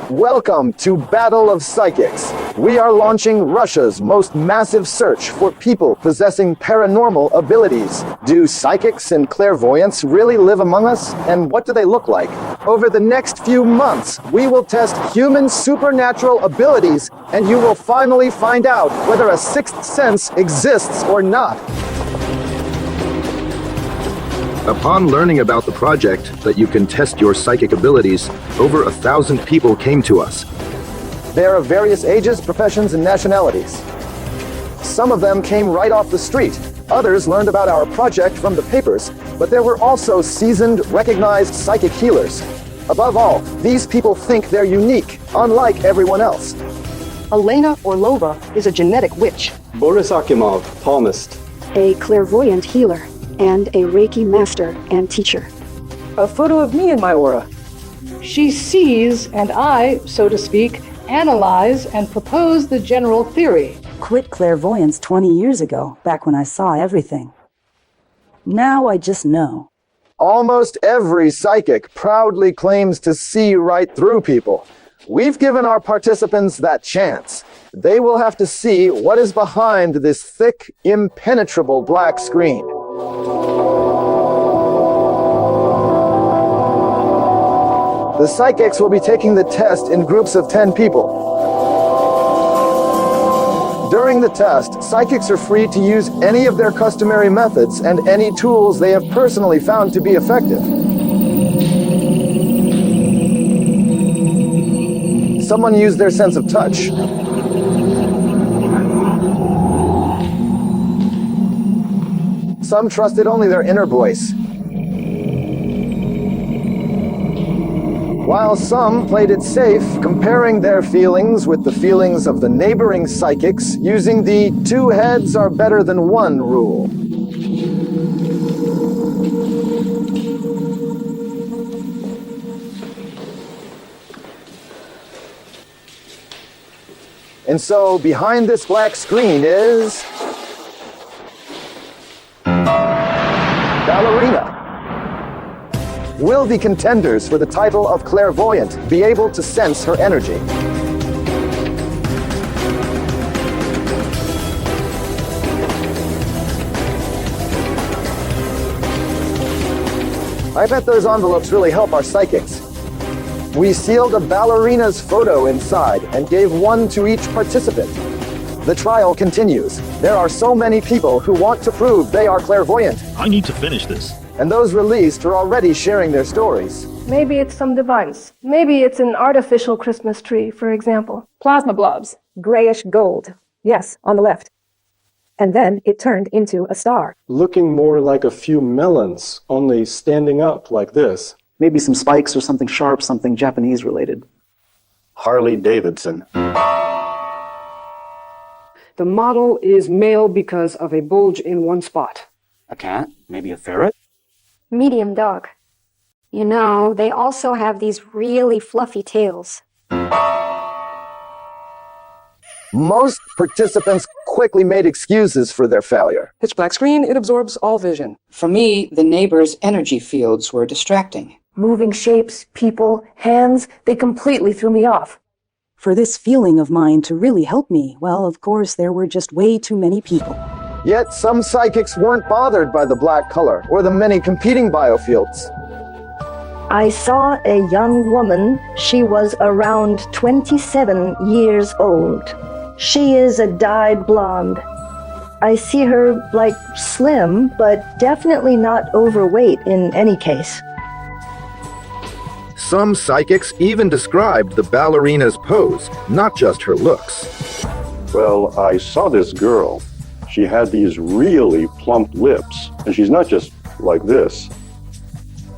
Welcome to Battle of Psychics. We are launching Russia's most massive search for people possessing paranormal abilities. Do psychics and clairvoyants really live among us? And what do they look like? Over the next few months, we will test human supernatural abilities, and you will finally find out whether a sixth sense exists or not. Upon learning about the project that you can test your psychic abilities, over 1,000 people came to us. They are of various ages, professions, and nationalities. Some of them came right off the street. Others learned about our project from the papers, but there were also seasoned, recognized psychic healers. Above all, these people think they're unique, unlike everyone else. Elena Orlova is a genetic witch. Boris Akimov, palmist. A clairvoyant healer and a Reiki master and teacher. A photo of me in my aura. She sees, and I, so to speak, analyze and propose the general theory. Quit clairvoyance 20 years ago, back when I saw everything. Now I just know. Almost every psychic proudly claims to see right through people. We've given our participants that chance. They will have to see what is behind this thick, impenetrable black screen. The psychics will be taking the test in groups of 10 people. During the test, psychics are free to use any of their customary methods and any tools they have personally found to be effective. Someone used their sense of touch. Some trusted only their inner voice. While some played it safe, comparing their feelings with the feelings of the neighboring psychics using the 2 heads are better than 1 rule. And so, behind this black screen is... ballerina. Will the contenders for the title of clairvoyant be able to sense her energy? I bet those envelopes really help our psychics. We sealed a ballerina's photo inside and gave one to each participant. The trial continues. There are so many people who want to prove they are clairvoyant. I need to finish this. And those released are already sharing their stories. Maybe it's some device. Maybe it's an artificial Christmas tree, for example. Plasma blobs. Grayish gold. Yes, on the left. And then it turned into a star. Looking more like a few melons, only standing up like this. Maybe some spikes or something sharp, something Japanese related. Harley Davidson. The model is male because of a bulge in one spot. A cat? Maybe a ferret? Medium dog. You know, they also have these really fluffy tails. Most participants quickly made excuses for their failure. Pitch black screen, it absorbs all vision. For me, the neighbors' energy fields were distracting. Moving shapes, people, hands, they completely threw me off. For this feeling of mine to really help me, well, of course, there were just way too many people. Yet some psychics weren't bothered by the black color or the many competing biofields. I saw a young woman. She was around 27 years old. She is a dyed blonde. I see her like slim, but definitely not overweight in any case. Some psychics even described the ballerina's pose, not just her looks. Well, I saw this girl. She had these really plump lips, and she's not just like this.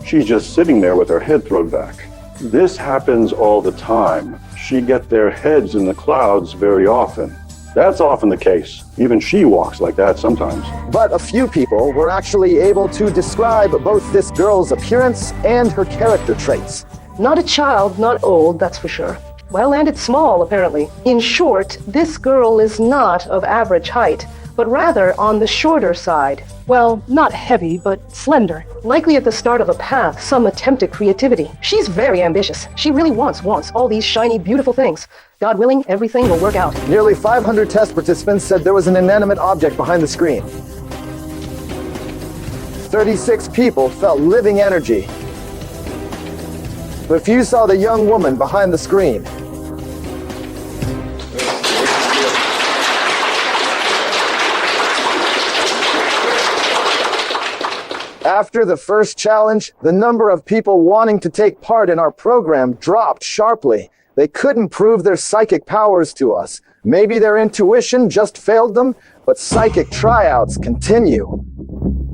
She's just sitting there with her head thrown back. This happens all the time. She gets their heads in the clouds very often. That's often the case. Even she walks like that sometimes. But a few people were actually able to describe both this girl's appearance and her character traits. Not a child, not old, that's for sure. Well, and it's small, apparently. In short, this girl is not of average height, but rather on the shorter side. Well, not heavy, but slender. Likely at the start of a path, some attempt at creativity. She's very ambitious. She really wants all these shiny, beautiful things. God willing, everything will work out. Nearly 500 test participants said there was an inanimate object behind the screen. 36 people felt living energy. But few saw the young woman behind the screen. After the first challenge, the number of people wanting to take part in our program dropped sharply. They couldn't prove their psychic powers to us. Maybe their intuition just failed them, but psychic tryouts continue.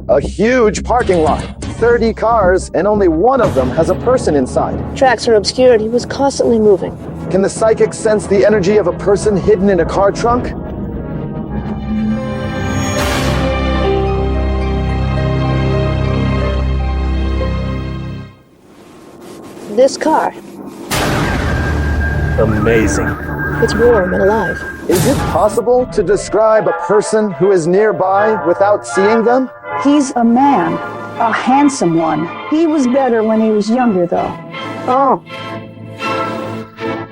A huge parking lot, 30 cars, and only one of them has a person inside. Tracks are obscured. He was constantly moving. Can the psychic sense the energy of a person hidden in a car trunk? This car. Amazing. It's warm and alive. Is it possible to describe a person who is nearby without seeing them? He's a man, a handsome one. He was better when he was younger, though. Oh.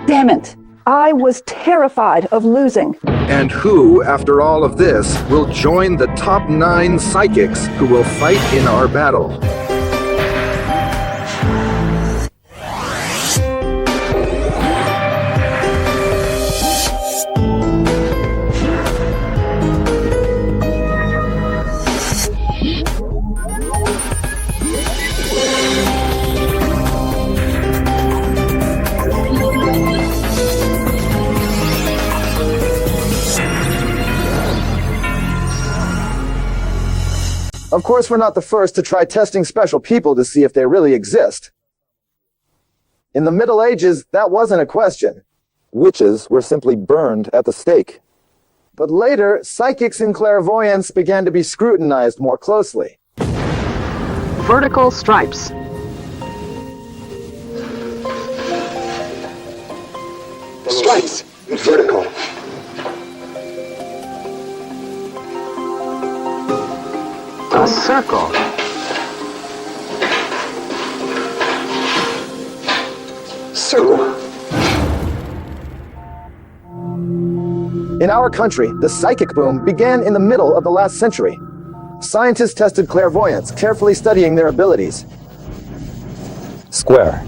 Damn it. I was terrified of losing. And who, after all of this, will join the top 9 psychics who will fight in our battle? Of course, we're not the first to try testing special people to see if they really exist. In the Middle Ages, that wasn't a question. Witches were simply burned at the stake. But later, psychics and clairvoyance began to be scrutinized more closely. Vertical stripes. Stripes. Vertical. A circle. Circle. In our country, the psychic boom began in the middle of the last century. Scientists tested clairvoyants, carefully studying their abilities. Square.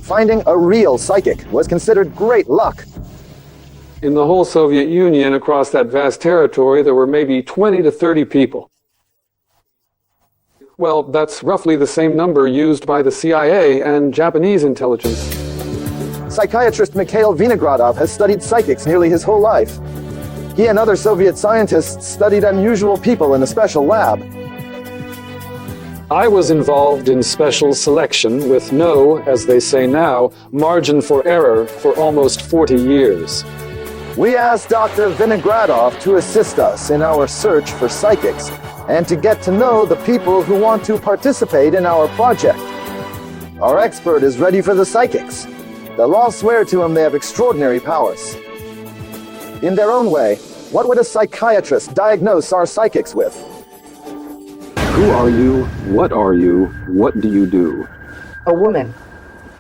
Finding a real psychic was considered great luck. In the whole Soviet Union, across that vast territory, there were maybe 20 to 30 people. Well, that's roughly the same number used by the CIA and Japanese intelligence. Psychiatrist Mikhail Vinogradov has studied psychics nearly his whole life. He and other Soviet scientists studied unusual people in a special lab. I was involved in special selection with no, as they say now, margin for error for almost 40 years. We asked Dr. Vinogradov to assist us in our search for psychics and to get to know the people who want to participate in our project. Our expert is ready for the psychics. They'll all swear to him they have extraordinary powers. In their own way, what would a psychiatrist diagnose our psychics with? Who are you? What are you? What do you do? A woman.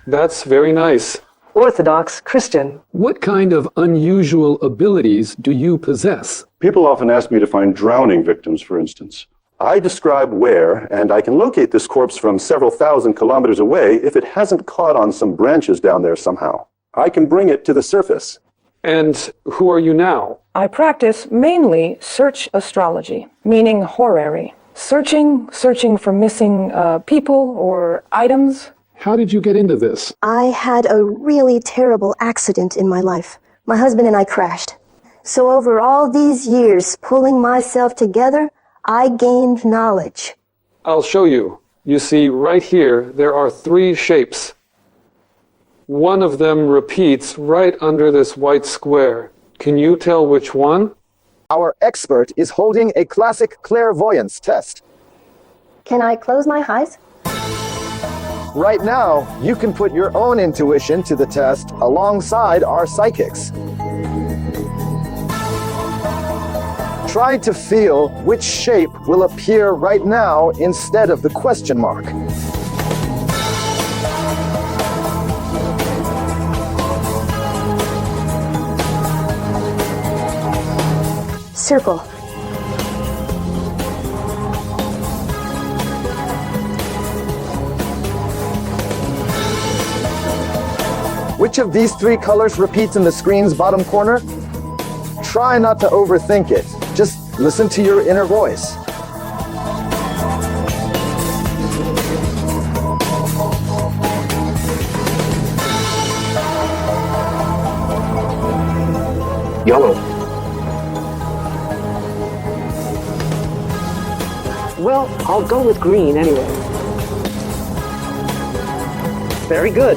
That's very nice. Orthodox Christian. What kind of unusual abilities do you possess? People often ask me to find drowning victims, for instance. I describe where, and I can locate this corpse from several thousand kilometers away if it hasn't caught on some branches down there somehow. I can bring it to the surface. And who are you now? I practice mainly search astrology, meaning horary. Searching for missing people or items. How did you get into this? I had a really terrible accident in my life. My husband and I crashed. So over all these years, pulling myself together, I gained knowledge. I'll show you. You see, right here, there are 3 shapes. One of them repeats right under this white square. Can you tell which one? Our expert is holding a classic clairvoyance test. Can I close my eyes? Right now, you can put your own intuition to the test alongside our psychics. Try to feel which shape will appear right now instead of the question mark. Circle. Which of these three colors repeats in the screen's bottom corner? Try not to overthink it. Just listen to your inner voice. Yellow. Well, I'll go with green anyway. Very good.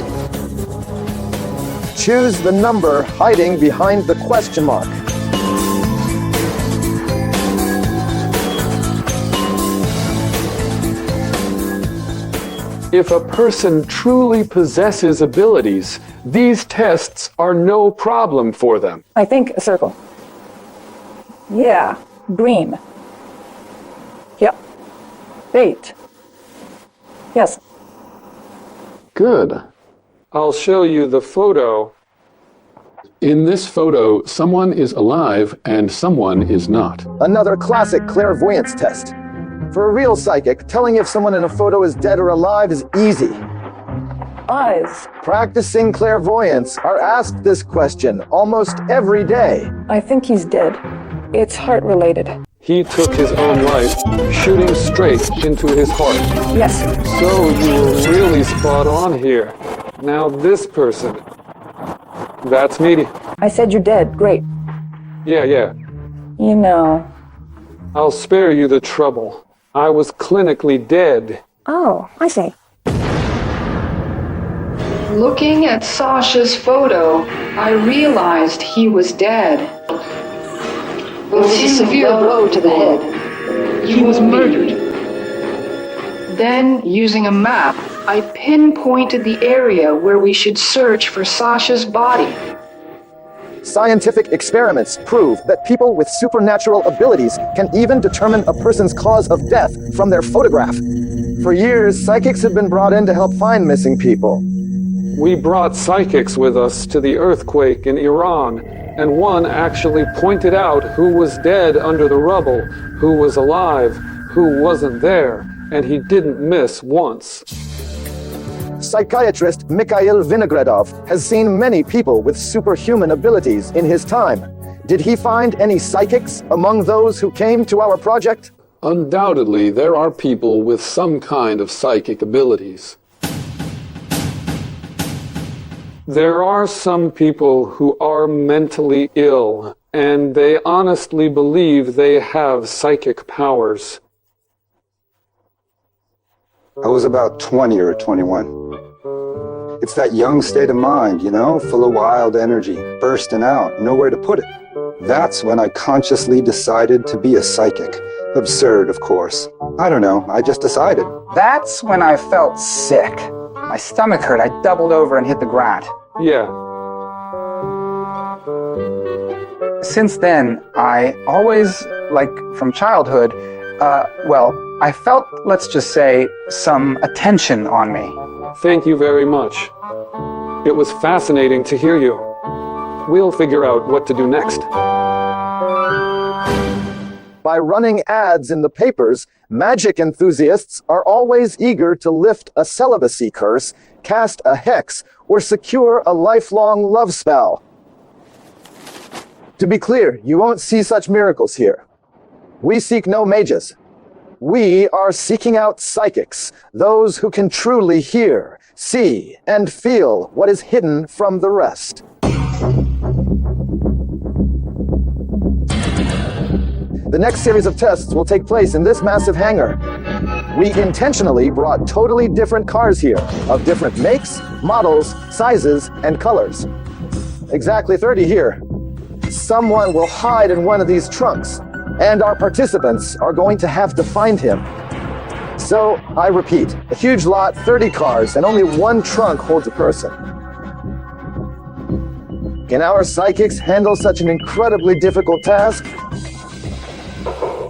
Choose the number hiding behind the question mark. If a person truly possesses abilities, these tests are no problem for them. I think a circle. Yeah, green. Yep. Bait. Yes. Good. I'll show you the photo. In this photo, someone is alive and someone is not. Another classic clairvoyance test. For a real psychic, telling if someone in a photo is dead or alive is easy. Eyes. Practicing clairvoyance are asked this question almost every day. I think he's dead. It's heart-related. He took his own life, shooting straight into his heart. Yes. So you were really spot on here. Now this person. That's me. I said you're dead. Great. Yeah. You know. I'll spare you the trouble. I was clinically dead. Oh, I see. Looking at Sasha's photo, I realized he was dead. It was a severe blow to the head. He was murdered. Then, using a map, I pinpointed the area where we should search for Sasha's body. Scientific experiments prove that people with supernatural abilities can even determine a person's cause of death from their photograph. For years, psychics have been brought in to help find missing people. We brought psychics with us to the earthquake in Iran, and one actually pointed out who was dead under the rubble, who was alive, who wasn't there, and he didn't miss once. Psychiatrist Mikhail Vinogradov has seen many people with superhuman abilities in his time. Did he find any psychics among those who came to our project? Undoubtedly, there are people with some kind of psychic abilities. There are some people who are mentally ill, and they honestly believe they have psychic powers. I was about 20 or 21. It's that young state of mind, you know, full of wild energy, bursting out, nowhere to put it. That's when I consciously decided to be a psychic. Absurd, of course. I don't know, I just decided. That's when I felt sick. My stomach hurt, I doubled over and hit the ground. Yeah. Since then, I always, like from childhood, I felt, let's just say, some attention on me. Thank you very much. It was fascinating to hear you. We'll figure out what to do next. By running ads in the papers, magic enthusiasts are always eager to lift a celibacy curse, cast a hex, or secure a lifelong love spell. To be clear, you won't see such miracles here. We seek no mages. We are seeking out psychics, those who can truly hear, see, and feel what is hidden from the rest. The next series of tests will take place in this massive hangar. We intentionally brought totally different cars here, of different makes, models, sizes, and colors. Exactly 30 here. Someone will hide in one of these trunks, and our participants are going to have to find him. So, I repeat, a huge lot, 30 cars, and only one trunk holds a person. Can our psychics handle such an incredibly difficult task?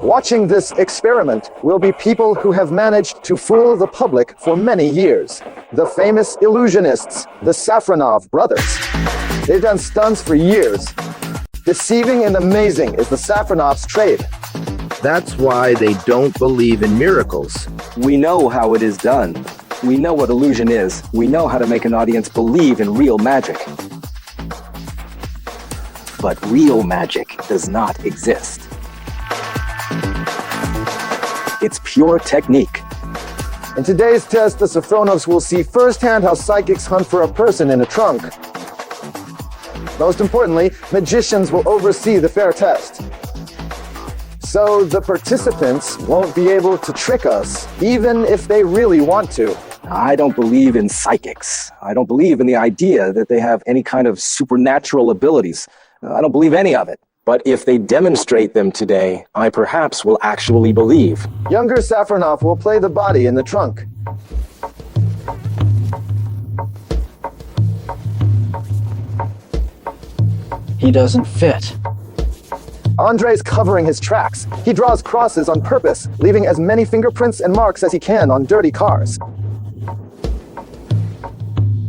Watching this experiment will be people who have managed to fool the public for many years. The famous illusionists, the Safronov brothers. They've done stunts for years. Deceiving and amazing is the Safronovs' trade. That's why they don't believe in miracles. We know how it is done. We know what illusion is. We know how to make an audience believe in real magic. But real magic does not exist. It's pure technique. In today's test, the Safronovs will see firsthand how psychics hunt for a person in a trunk. Most importantly, magicians will oversee the fair test. So the participants won't be able to trick us, even if they really want to. I don't believe in psychics. I don't believe in the idea that they have any kind of supernatural abilities. I don't believe any of it. But if they demonstrate them today, I perhaps will actually believe. Younger Safronov will play the body in the trunk. He doesn't fit. Andrei's covering his tracks. He draws crosses on purpose, leaving as many fingerprints and marks as he can on dirty cars.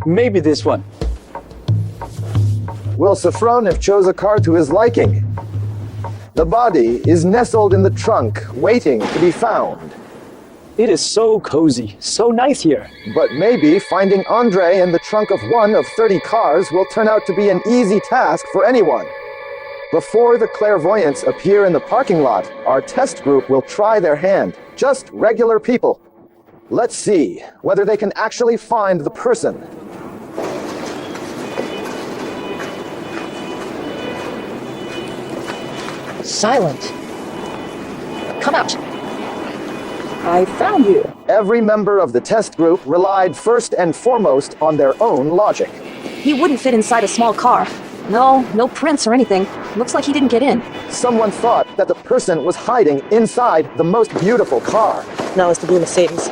Maybe this one. Will Safronov chose a car to his liking? The body is nestled in the trunk, waiting to be found. It is so cozy, so nice here. But maybe finding Andrei in the trunk of one of 30 cars will turn out to be an easy task for anyone. Before the clairvoyants appear in the parking lot, our test group will try their hand. Just regular people. Let's see whether they can actually find the person. Silent. Come out. I found you. Every member of the test group relied first and foremost on their own logic. He wouldn't fit inside a small car. No prints or anything. Looks like he didn't get in. Someone thought that the person was hiding inside the most beautiful car. Now it's to be a Mercedes.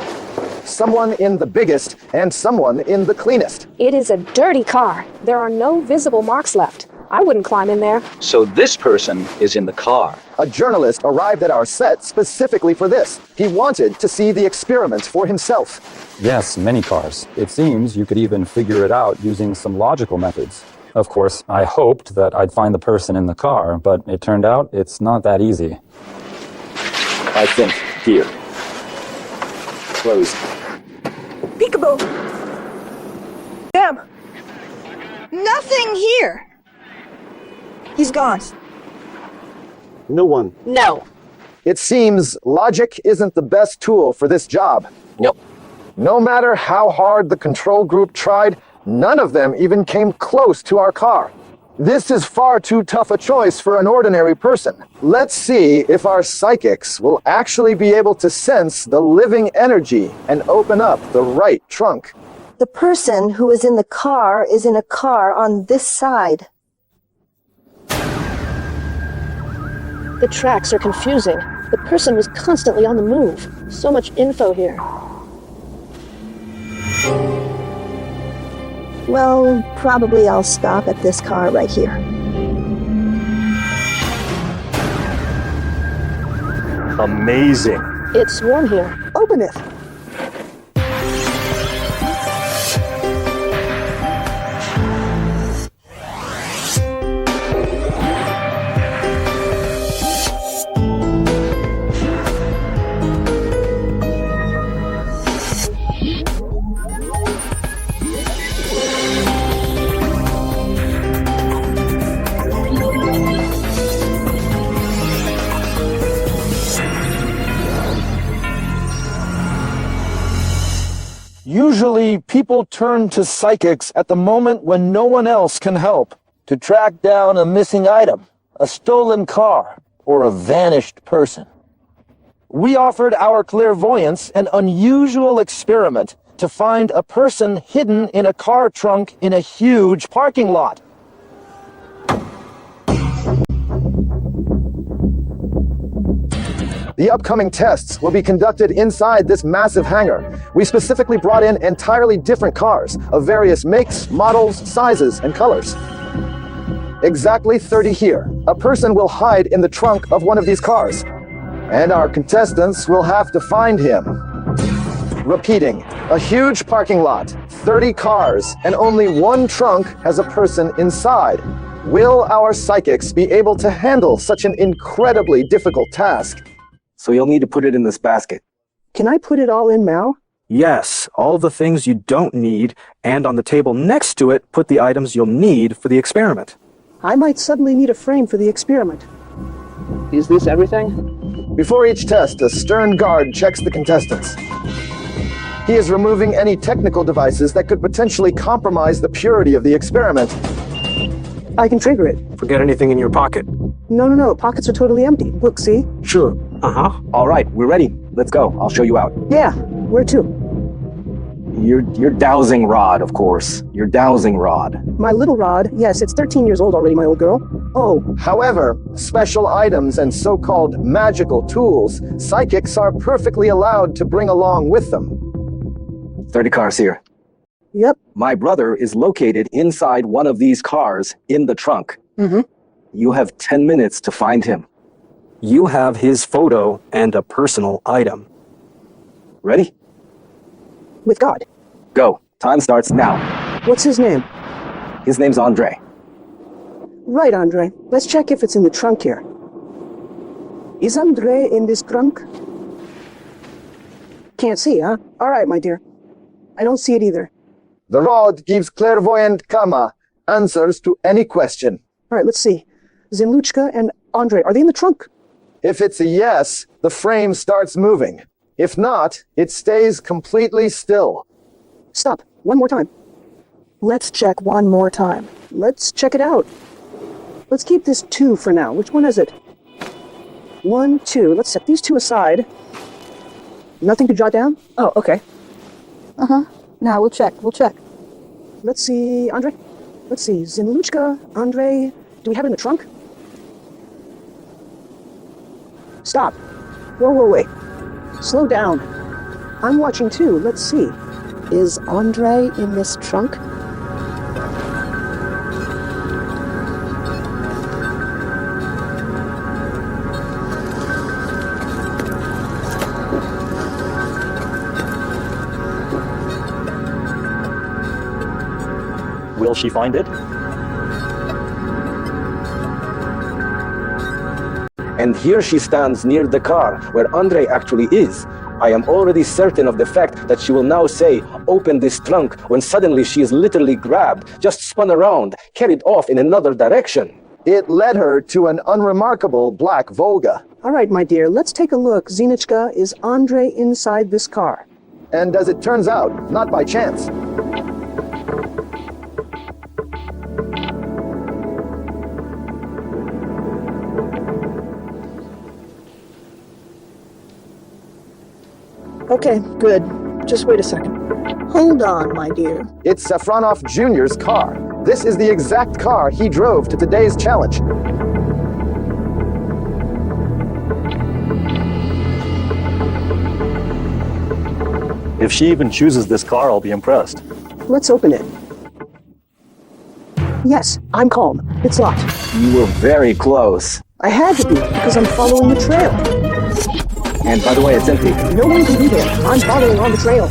Someone in the biggest and someone in the cleanest. It is a dirty car. There are no visible marks left. I wouldn't climb in there. So this person is in the car. A journalist arrived at our set specifically for this. He wanted to see the experiment for himself. Yes, many cars. It seems you could even figure it out using some logical methods. Of course, I hoped that I'd find the person in the car, but it turned out it's not that easy. I think here. Close. Peekaboo! Damn! Nothing here! He's gone. No one. No. It seems logic isn't the best tool for this job. Nope. No matter how hard the control group tried, none of them even came close to our car. This is far too tough a choice for an ordinary person. Let's see if our psychics will actually be able to sense the living energy and open up the right trunk. The person who is in the car is in a car on this side. The tracks are confusing. The person was constantly on the move. So much info here. Well, probably I'll stop at this car right here. Amazing. It's warm here. Open it. Usually, people turn to psychics at the moment when no one else can help, to track down a missing item, a stolen car, or a vanished person. We offered our clairvoyants an unusual experiment to find a person hidden in a car trunk in a huge parking lot. The upcoming tests will be conducted inside this massive hangar. We specifically brought in entirely different cars of various makes, models, sizes, and colors. Exactly 30 here. A person will hide in the trunk of one of these cars, and our contestants will have to find him. Repeating, a huge parking lot, 30 cars, and only one trunk has a person inside. Will our psychics be able to handle such an incredibly difficult task? So you'll need to put it in this basket. Can I put it all in now? Yes, all the things you don't need, and on the table next to it, put the items you'll need for the experiment. I might suddenly need a frame for the experiment. Is this everything? Before each test, a stern guard checks the contestants. He is removing any technical devices that could potentially compromise the purity of the experiment. I can trigger it. Forget anything in your pocket? No. Pockets are totally empty. Look, see? Sure. Uh-huh. All right, we're ready. Let's go. I'll show you out. Yeah, where to? Your dowsing rod, of course. Your dowsing rod. My little rod? Yes, it's 13 years old already, my old girl. Oh. However, special items and so-called magical tools, psychics are perfectly allowed to bring along with them. 30 cars here. Yep. My brother is located inside one of these cars in the trunk. Mm-hmm. You have 10 minutes to find him. You have his photo and a personal item. Ready? With God. Go. Time starts now. What's his name? His name's Andre. Right, Andre. Let's check if it's in the trunk here. Is Andre in this trunk? Can't see, huh? All right, my dear. I don't see it either. The rod gives clairvoyant Kama answers to any question. All right, let's see. Zinluchka and Andre, are they in the trunk? If it's a yes, the frame starts moving. If not, it stays completely still. Stop. One more time. Let's check one more time. Let's check it out. Let's keep this 2 for now. Which one is it? 1, 2. Let's set these 2 aside. Nothing to jot down? Oh, okay. Uh-huh. Now we'll check. Let's see, Andre. Let's see, Zinluchka, Andre. Do we have it in the trunk? Stop. Whoa, wait. Slow down. I'm watching too. Let's see. Is Andre in this trunk? Will she find it? And here she stands near the car where Andre actually is. I am already certain of the fact that she will now say, "Open this trunk," when suddenly she is literally grabbed, just spun around, carried off in another direction. It led her to an unremarkable black Volga. All right, my dear, let's take a look. Zinichka, is Andre inside this car? And as it turns out, not by chance. Okay, good. Just wait a second. Hold on, my dear. It's Safronov Jr.'s car. This is the exact car he drove to today's challenge. If she even chooses this car, I'll be impressed. Let's open it. Yes, I'm calm. It's locked. You were very close. I had to be, because I'm following the trail. And by the way, it's empty. No one can be there. I'm following on the trail.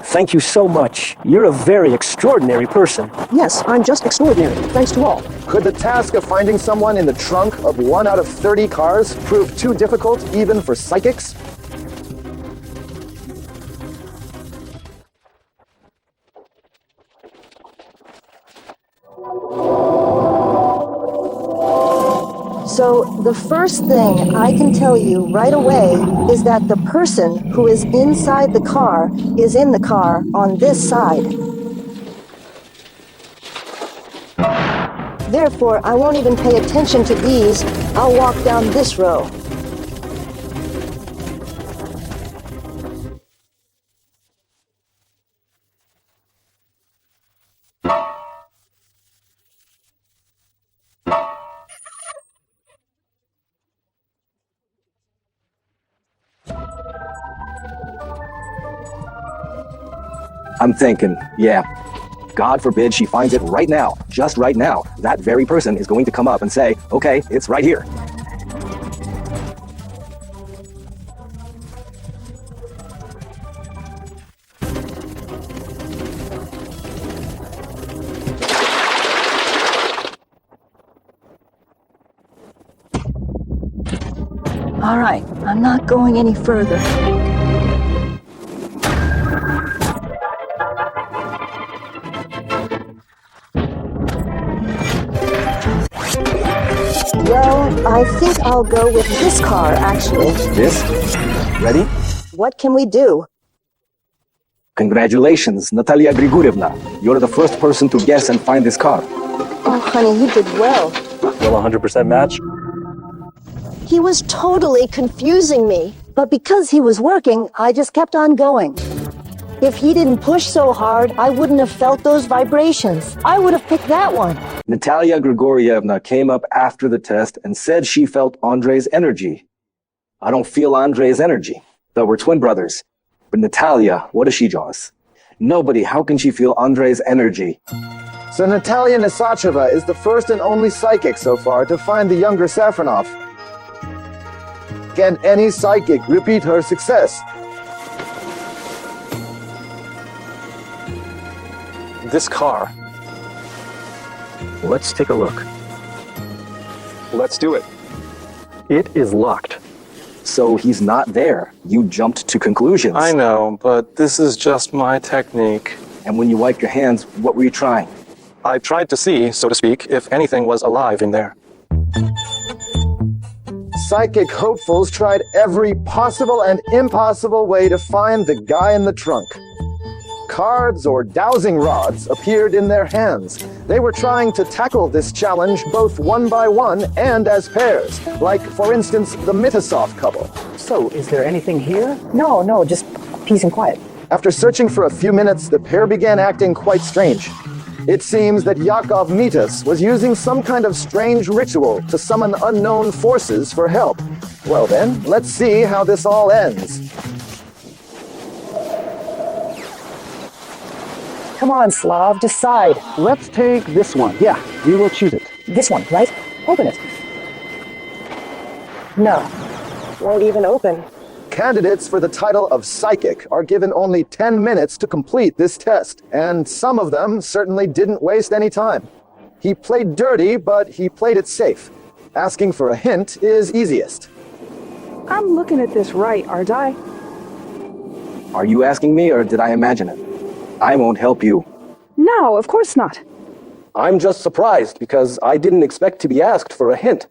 Thank you so much. You're a very extraordinary person. Yes, I'm just extraordinary. Thanks to all. Could the task of finding someone in the trunk of 1 out of 30 cars prove too difficult even for psychics? So the first thing I can tell you right away is that the person who is inside the car is in the car on this side. Therefore, I won't even pay attention to these. I'll walk down this row. I'm thinking, yeah. God forbid she finds it right now, just right now. That very person is going to come up and say, okay, it's right here. All right, I'm not going any further. Well, I think I'll go with this car, actually. This? Ready? What can we do? Congratulations, Natalia Grigorievna. You're the first person to guess and find this car. Oh, honey, you did well. Will 100% match? He was totally confusing me. But because he was working, I just kept on going. If he didn't push so hard, I wouldn't have felt those vibrations. I would have picked that one. Natalia Grigorievna came up after the test and said she felt Andrei's energy. I don't feel Andrei's energy, though we're twin brothers. But Natalia, what does she draws? Nobody, how can she feel Andrei's energy? So Natalia Nisacheva is the first and only psychic so far to find the younger Safronov. Can any psychic repeat her success? This car. Let's take a look. Let's do it. It is locked. So he's not there. You jumped to conclusions. I know, but this is just my technique. And when you wiped your hands, what were you trying? I tried to see, so to speak, if anything was alive in there. Psychic hopefuls tried every possible and impossible way to find the guy in the trunk. Cards or dowsing rods appeared in their hands. They were trying to tackle this challenge both one by one and as pairs, like, for instance, the Mitasov couple. So, is there anything here? No, just peace and quiet. After searching for a few minutes, the pair began acting quite strange. It seems that Yakov Mitas was using some kind of strange ritual to summon unknown forces for help. Well then, let's see how this all ends. Come on, Slav, decide. Let's take this one. Yeah, we will choose it. This one, right? Open it. No, won't even open. Candidates for the title of psychic are given only 10 minutes to complete this test, and some of them certainly didn't waste any time. He played dirty, but he played it safe. Asking for a hint is easiest. I'm looking at this right, aren't I? Are you asking me, or did I imagine it? I won't help you. No, of course not. I'm just surprised because I didn't expect to be asked for a hint.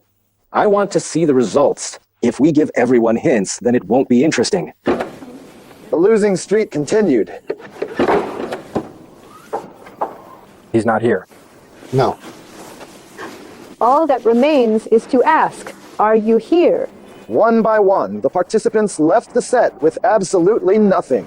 I want to see the results. If we give everyone hints, then it won't be interesting. The losing streak continued. He's not here. No. All that remains is to ask, are you here? One by one, the participants left the set with absolutely nothing.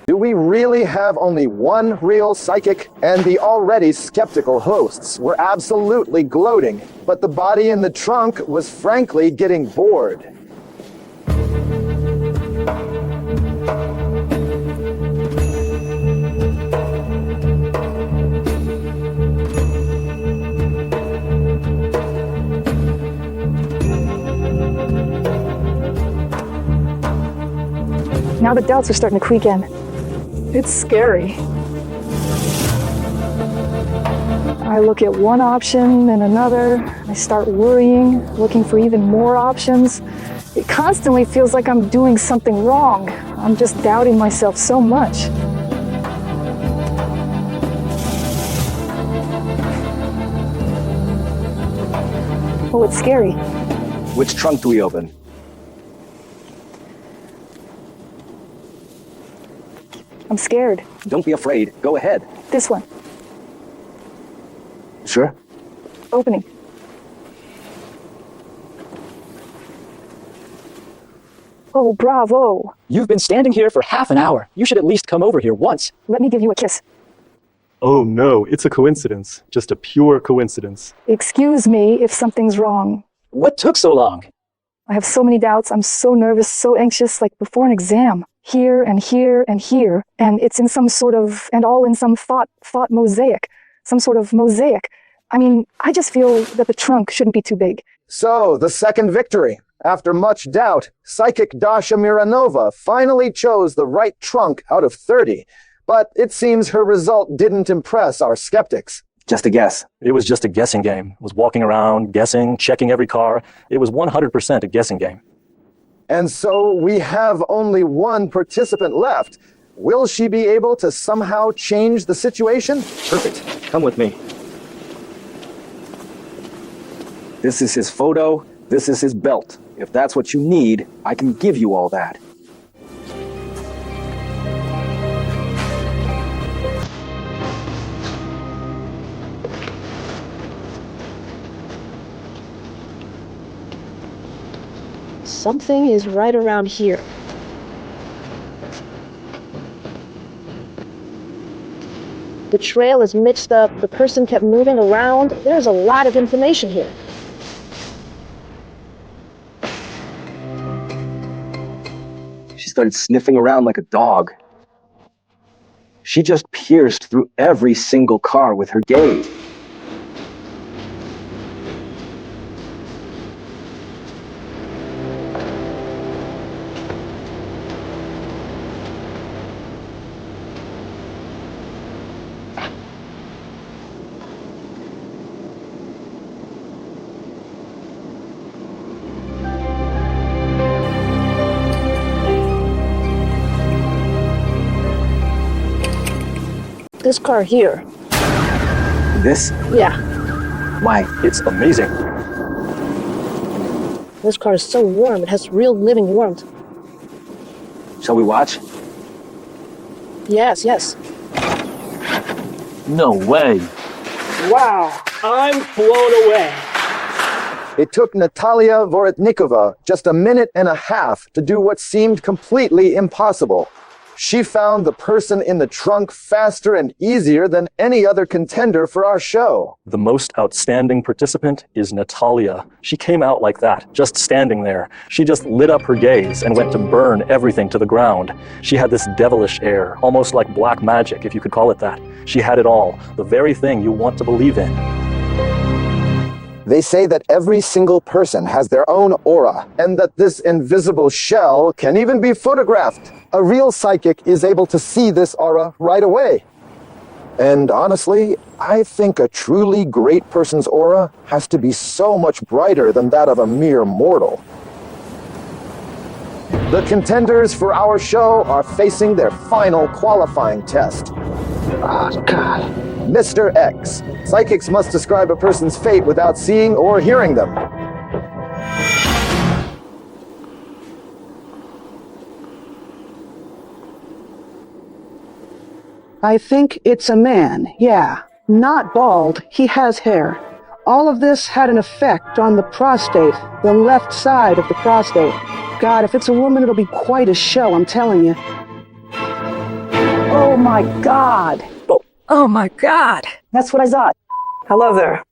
Do we really have only one real psychic? And the already skeptical hosts were absolutely gloating, but the body in the trunk was frankly getting bored. Now the doubts are starting to creep in. It's scary. I look at one option and another. I start worrying, looking for even more options. It constantly feels like I'm doing something wrong. I'm just doubting myself so much. Oh, it's scary. Which trunk do we open? I'm scared. Don't be afraid. Go ahead. This one. Sure? Opening. Oh, bravo. You've been standing here for half an hour. You should at least come over here once. Let me give you a kiss. Oh no, it's a coincidence. Just a pure coincidence. Excuse me if something's wrong. What took so long? I have so many doubts. I'm so nervous, so anxious, like before an exam. here and here and here, and it's in some sort of, and all in some thought mosaic, some sort of mosaic. I mean, I just feel that the trunk shouldn't be too big. So, the second victory. After much doubt, psychic Dasha Miranova finally chose the right trunk out of 30, but it seems her result didn't impress our skeptics. Just a guess. It was just a guessing game. It was walking around, guessing, checking every car. It was 100% a guessing game. And so we have only one participant left. Will she be able to somehow change the situation? Perfect. Come with me. This is his photo. This is his belt. If that's what you need, I can give you all that. Something is right around here. The trail is mixed up. The person kept moving around. There's a lot of information here. She started sniffing around like a dog. She just pierced through every single car with her gaze. This car here. This? Yeah. My, it's amazing. This car is so warm. It has real living warmth. Shall we watch? Yes, yes. No way. Wow, I'm blown away. It took Natalia Vorotnikova just a minute and a half to do what seemed completely impossible. She found the person in the trunk faster and easier than any other contender for our show. The most outstanding participant is Natalia. She came out like that, just standing there. She just lit up her gaze and went to burn everything to the ground. She had this devilish air, almost like black magic, if you could call it that. She had it all, the very thing you want to believe in. They say that every single person has their own aura, and that this invisible shell can even be photographed. A real psychic is able to see this aura right away. And honestly, I think a truly great person's aura has to be so much brighter than that of a mere mortal. The contenders for our show are facing their final qualifying test. Oh, God. Mr. X. Psychics must describe a person's fate without seeing or hearing them. I think it's a man, yeah. Not bald, he has hair. All of this had an effect on the prostate, the left side of the prostate. God, if it's a woman, it'll be quite a show, I'm telling you. Oh my God. Oh my God. That's what I thought. Hello there.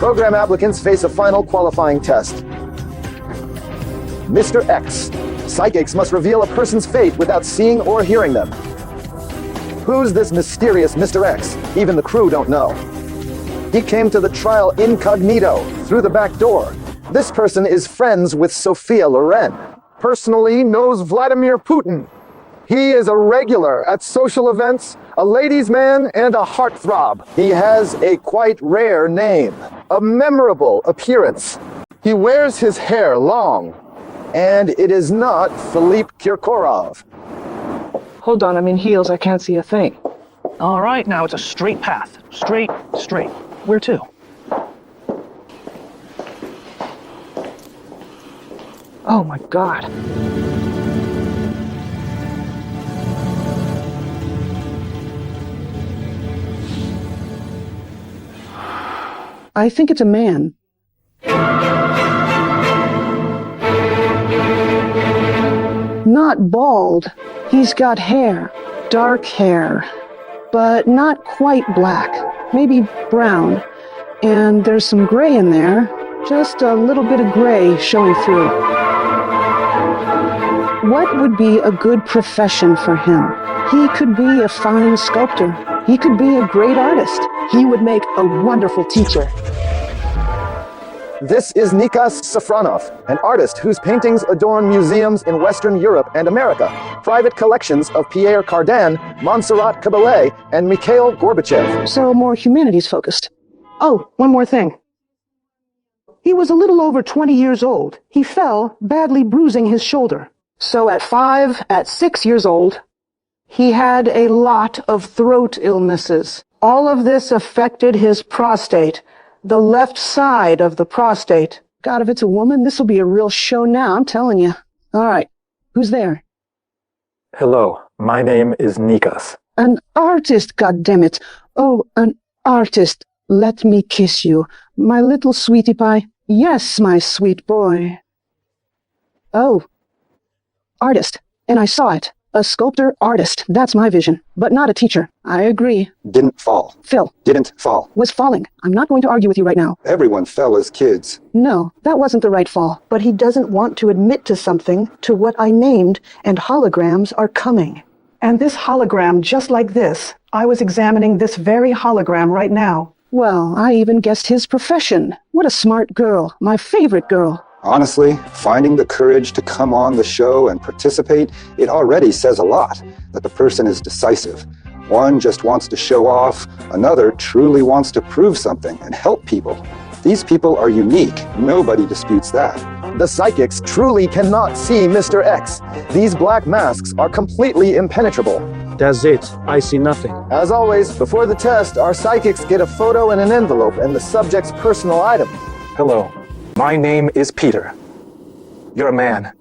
Program applicants face a final qualifying test. Mr. X. Psychics must reveal a person's fate without seeing or hearing them. Who's this mysterious Mr. X? Even the crew don't know. He came to the trial incognito, through the back door. This person is friends with Sophia Loren. Personally knows Vladimir Putin. He is a regular at social events, a ladies' man, and a heartthrob. He has a quite rare name, a memorable appearance. He wears his hair long, and it is not Philippe Kirkorov. Hold on, I'm in heels, I can't see a thing. All right, now it's a straight path. Straight, straight. Where to? Oh my God. I think it's a man. Not bald. He's got hair. Dark hair. But not quite black. Maybe brown. And there's some gray in there. Just a little bit of gray showing through. What would be a good profession for him? He could be a fine sculptor. He could be a great artist. He would make a wonderful teacher. This is Nikas Safronov, an artist whose paintings adorn museums in Western Europe and America, private collections of Pierre Cardin, Montserrat Caballé, and Mikhail Gorbachev. So more humanities focused. Oh, one more thing. He was a little over 20 years old. He fell, badly bruising his shoulder. So at 6 years old, he had a lot of throat illnesses. All of this affected his prostate, the left side of the prostate. God, if it's a woman, this will be a real show now, I'm telling you. All right, who's there? Hello, my name is Nikas. An artist, goddammit. Oh, an artist. Let me kiss you. My little sweetie pie. Yes, my sweet boy. Oh. Artist. And I saw it. A sculptor artist. That's my vision. But not a teacher. I agree. Didn't fall. Phil. Didn't fall. Was falling. I'm not going to argue with you right now. Everyone fell as kids. No, that wasn't the right fall. But he doesn't want to admit to something, to what I named, and holograms are coming. And this hologram, just like this, I was examining this very hologram right now. Well, I even guessed his profession. What a smart girl. My favorite girl. Honestly, finding the courage to come on the show and participate, it already says a lot that the person is decisive. One just wants to show off, another truly wants to prove something and help people. These people are unique. Nobody disputes that. The psychics truly cannot see Mr. X. These black masks are completely impenetrable. That's it. I see nothing. As always, before the test, our psychics get a photo in an envelope and the subject's personal item. Hello, my name is Peter. You're a man.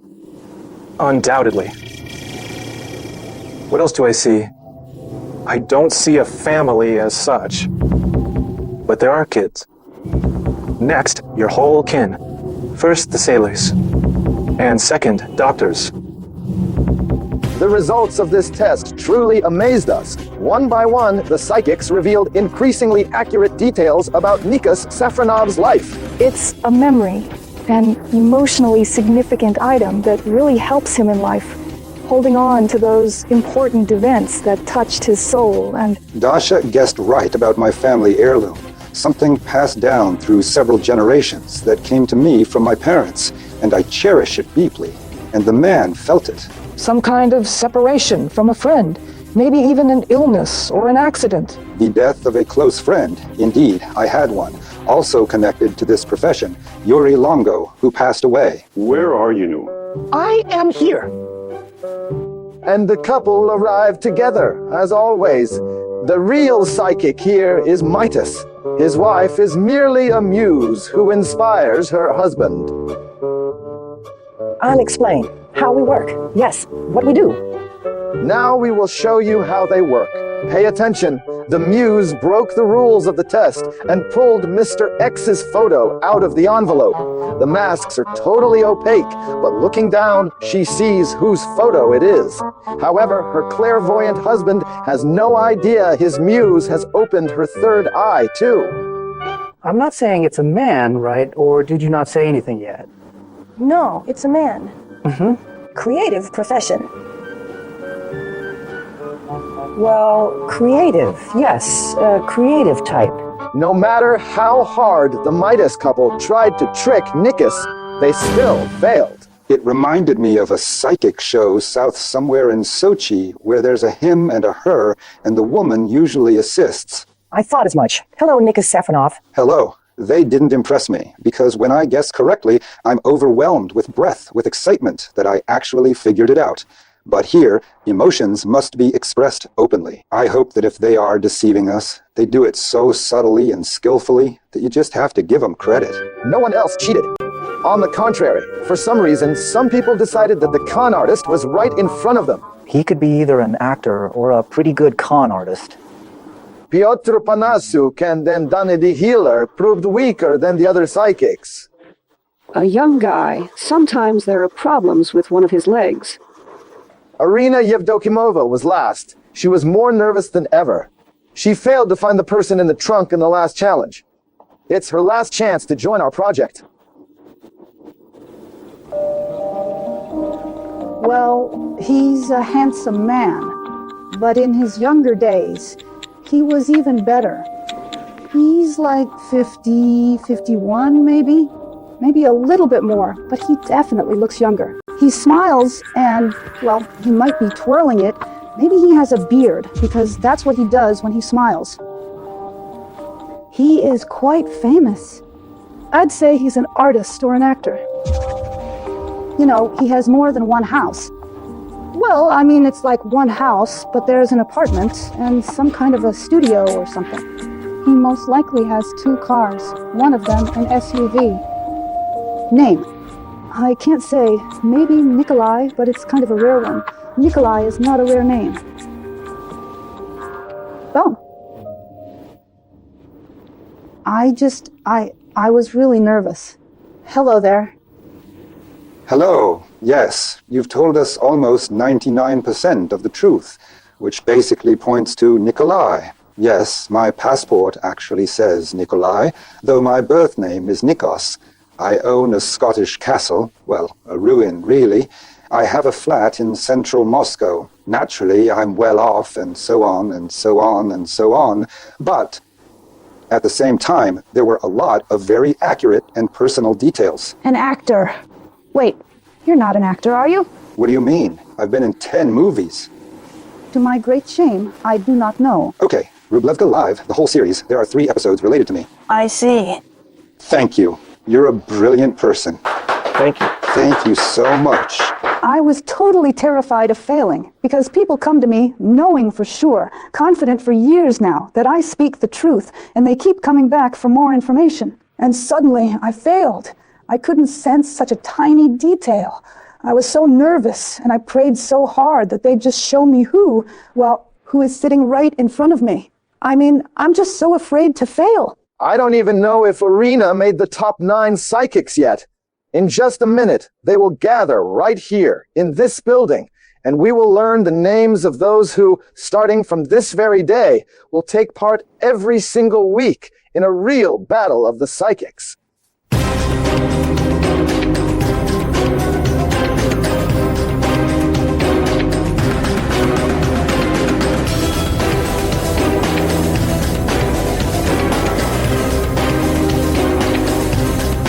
Undoubtedly. What else do I see? I don't see a family as such. But there are kids. Next, your whole kin. First, the sailors. And second, doctors. The results of this test truly amazed us. One by one, the psychics revealed increasingly accurate details about Nikas Safronov's life. It's a memory, an emotionally significant item that really helps him in life, holding on to those important events that touched his soul and... Dasha guessed right about my family heirloom. Something passed down through several generations that came to me from my parents, and I cherish it deeply. And the man felt it. Some kind of separation from a friend, maybe even an illness or an accident. The death of a close friend. Indeed, I had one. Also connected to this profession, Yuri Longo, who passed away. Where are you? I am here. And the couple arrived together, as always. The real psychic here is Midas. His wife is merely a muse who inspires her husband. I'll explain how we work. Yes, what we do. Now we will show you how they work. Pay attention. The muse broke the rules of the test and pulled Mr. X's photo out of the envelope. The masks are totally opaque, but looking down, she sees whose photo it is. However, her clairvoyant husband has no idea his muse has opened her third eye, too. I'm not saying it's a man, right? Or did you not say anything yet? No, it's a man. Creative profession. Well, creative, yes, a creative type. No matter how hard the Midas couple tried to trick Nikas, they still failed. It reminded me of a psychic show south somewhere in Sochi where there's a him and a her, and the woman usually assists. I thought as much. Hello, Nikas Safronov. Hello. They didn't impress me, because when I guess correctly, I'm overwhelmed with breath, with excitement that I actually figured it out. But here, emotions must be expressed openly. I hope that if they are deceiving us, they do it so subtly and skillfully that you just have to give them credit. No one else cheated. On the contrary, for some reason, some people decided that the con artist was right in front of them. He could be either an actor or a pretty good con artist. Piotr Panasuk and then Danny the healer proved weaker than the other psychics. A young guy. Sometimes there are problems with one of his legs. Irina Yevdokimova was last. She was more nervous than ever. She failed to find the person in the trunk in the last challenge. It's her last chance to join our project. Well, he's a handsome man, but in his younger days, he was even better. He's like 50, 51 maybe? Maybe a little bit more, but he definitely looks younger. He smiles and, well, he might be twirling it. Maybe he has a beard, because that's what he does when he smiles. He is quite famous. I'd say he's an artist or an actor. You know, he has more than one house. Well, I mean, it's like one house, but there's an apartment and some kind of a studio or something. He most likely has 2 cars, one of them an SUV. Name? I can't say. Maybe Nikolai, but it's kind of a rare one. Nikolai is not a rare name. Oh. I was really nervous. Hello there. Hello. Yes, you've told us almost 99% of the truth, which basically points to Nikolai. Yes, my passport actually says Nikolai, though my birth name is Nikos. I own a Scottish castle, well, a ruin, really. I have a flat in central Moscow. Naturally, I'm well off, and so on, and so on, and so on. But at the same time, there were a lot of very accurate and personal details. An actor. Wait, you're not an actor, are you? What do you mean? I've been in 10 movies. To my great shame, I do not know. Okay, Rublevka Live, the whole series. There are 3 episodes related to me. I see. Thank you. You're a brilliant person. Thank you. Thank you so much. I was totally terrified of failing, because people come to me knowing for sure, confident for years now, that I speak the truth, and they keep coming back for more information. And suddenly, I failed. I couldn't sense such a tiny detail. I was so nervous, and I prayed so hard that they'd just show me who is sitting right in front of me. I mean, I'm just so afraid to fail. I don't even know if Irina made the top 9 psychics yet. In just a minute, they will gather right here, in this building, and we will learn the names of those who, starting from this very day, will take part every single week in a real battle of the psychics.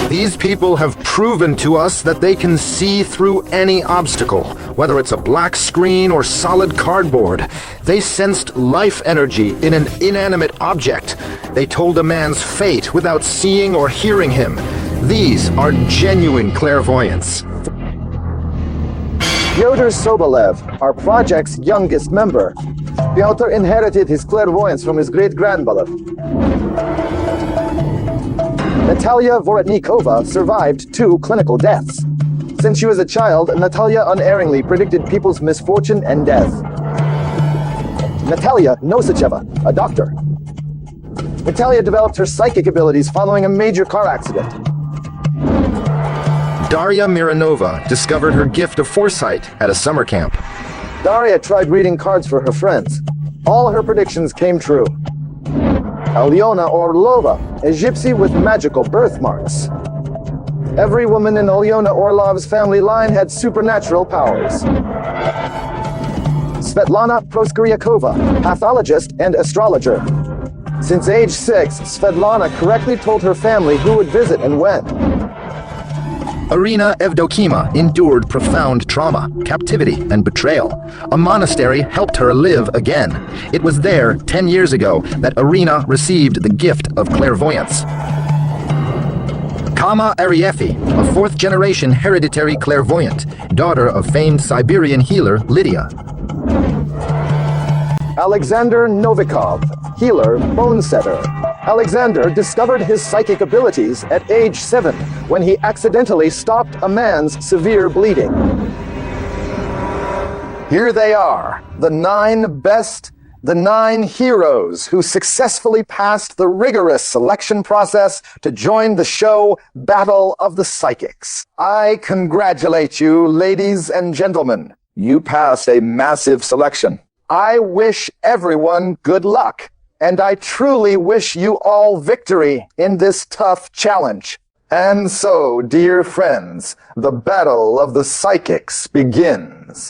These people have proven to us that they can see through any obstacle, whether it's a black screen or solid cardboard. They sensed life energy in an inanimate object. They told a man's fate without seeing or hearing him. These are genuine clairvoyants. Pyotr Sobolev, our project's youngest member. Pyotr inherited his clairvoyance from his great-grandmother. Natalia Vorotnikova survived 2 clinical deaths. Since she was a child, Natalia unerringly predicted people's misfortune and death. Natalia Nosacheva, a doctor. Natalia developed her psychic abilities following a major car accident. Daria Mironova discovered her gift of foresight at a summer camp. Daria tried reading cards for her friends. All her predictions came true. Alyona Orlova, a gypsy with magical birthmarks. Every woman in Alyona Orlov's family line had supernatural powers. Svetlana Proskoryakova, pathologist and astrologer. Since age 6, Svetlana correctly told her family who would visit and when. Irina Evdokima endured profound trauma, captivity, and betrayal. A monastery helped her live again. It was there 10 years ago that Irina received the gift of clairvoyance. Kama Ariefi, a 4th-generation hereditary clairvoyant, daughter of famed Siberian healer Lydia. Alexander Novikov, healer, bone setter. Alexander discovered his psychic abilities at age 7 when he accidentally stopped a man's severe bleeding. Here they are, the 9 best the 9 heroes who successfully passed the rigorous selection process to join the show Battle of the Psychics. I congratulate you, ladies and gentlemen. You passed a massive selection. I wish everyone good luck, and I truly wish you all victory in this tough challenge. And so, dear friends, the Battle of the Psychics begins.